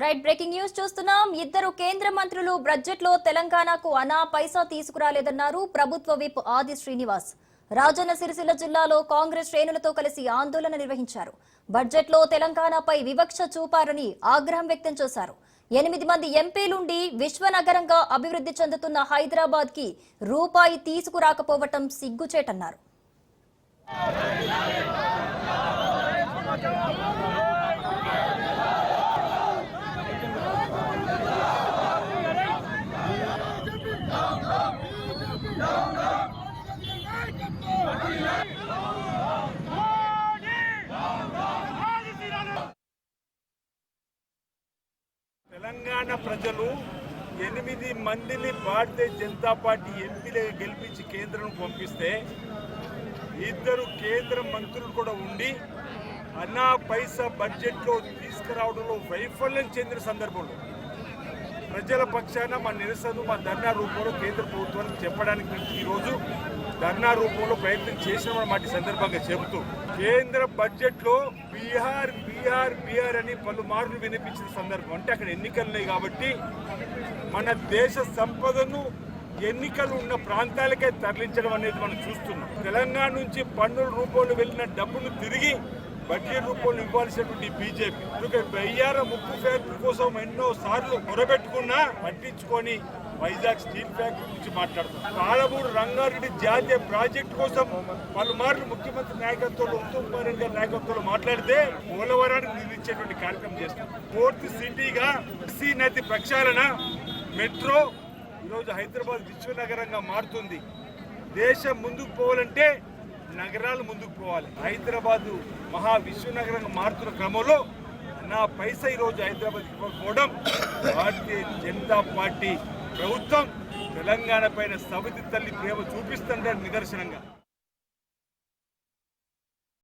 Right breaking news చూస్తున్నాం. ఇద్దరు కేంద్ర మంత్రులు బడ్జెట్ లో తెలంగాణకు అనా పైసా తీసుకురాలేదన్నారు ప్రభుత్వ విప్ ఆది శ్రీనివాస్. రాజన్న సిరిసిల్ల జిల్లాలో కాంగ్రెస్ శ్రేణులతో కలిసి ఆందోళన నిర్వహించారు. బడ్జెట్ లో తెలంగాణపై వివక్ష చూపారని ఆగ్రహం వ్యక్తం చేశారు. 8 మంది ఎంపీలుండి విశ్వనగరంగా అభివృద్ధి చెందుతున్న హైదరాబాద్ కి రూపాయి తీసుకురాకపోవటం సిగ్గుచేటన్నారు. తెలంగాణ ప్రజలు 8 మందిని భారతీయ జనతా పార్టీ ఎంపీలుగా గెలిపించి కేంద్రం పంపిస్తే ఇద్దరు కేంద్ర మంత్రులు కూడా ఉండి అన్నా పైసా బడ్జెట్లో తీసుకురావడంలో వైఫల్యం చెందిన సందర్భంలో ప్రజల పక్షాన మా నిరసన మా ధర్నా రూపంలో కేంద్ర ప్రభుత్వానికి చెప్పడానికి ఈరోజు ధర్నా రూపంలో ప్రయత్నం చేసిన మాట సందర్భంగా చెబుతూ కేంద్ర బడ్జెట్లో బీహార్ అని పలుమార్లు వినిపించిన సందర్భం అంటే అక్కడ ఎన్నికలు ఉన్నాయి కాబట్టి మన దేశ సంపదను ఎన్నికలు ఉన్న ప్రాంతాలకే తరలించడం అనేది మనం చూస్తున్నాం. తెలంగాణ నుంచి పన్నుల రూపంలో వెళ్ళిన డబ్బును తిరిగి బడ్జెట్ రూపంలో ఇవ్వాల్సినటువంటి బీజేపీ బయ్యార ముప్పు ఫ్యాక్టరీ కోసం ఎన్నో సార్లు మొరబెట్టుకున్నా పట్టించుకొని వైజాగ్ స్టీల్ ఫ్యాక్టరీ గురించి మాట్లాడుతున్నాం. పాలమూరు రంగారెడ్డి జాతీయ ప్రాజెక్టు కోసం పలుమార్లు ముఖ్యమంత్రి నాయకత్వంలో ఉత్తమ్ కుమార్ రెడ్డి గారి నాయకత్వంలో మాట్లాడితే పోలవరానికి నిధించేటువంటి కార్యక్రమం చేస్తాం. ఫోర్త్ సిటీగా నది ప్రక్షాళన మెట్రో ఈరోజు హైదరాబాద్ విశ్వనగరంగా మారుతుంది. దేశం ముందుకు పోవాలంటే నగరాలు ముందుకు పోవాలి. హైదరాబాద్ మహా విశ్వనగరంగా మారుతున్న క్రమంలో నా పైసా ఈరోజు హైదరాబాద్ ఇవ్వకపోవడం భారతీయ జనతా పార్టీ ప్రభుత్వం తెలంగాణ పైన సవితి తల్లి ప్రేమ చూపిస్తుందని నిదర్శనంగా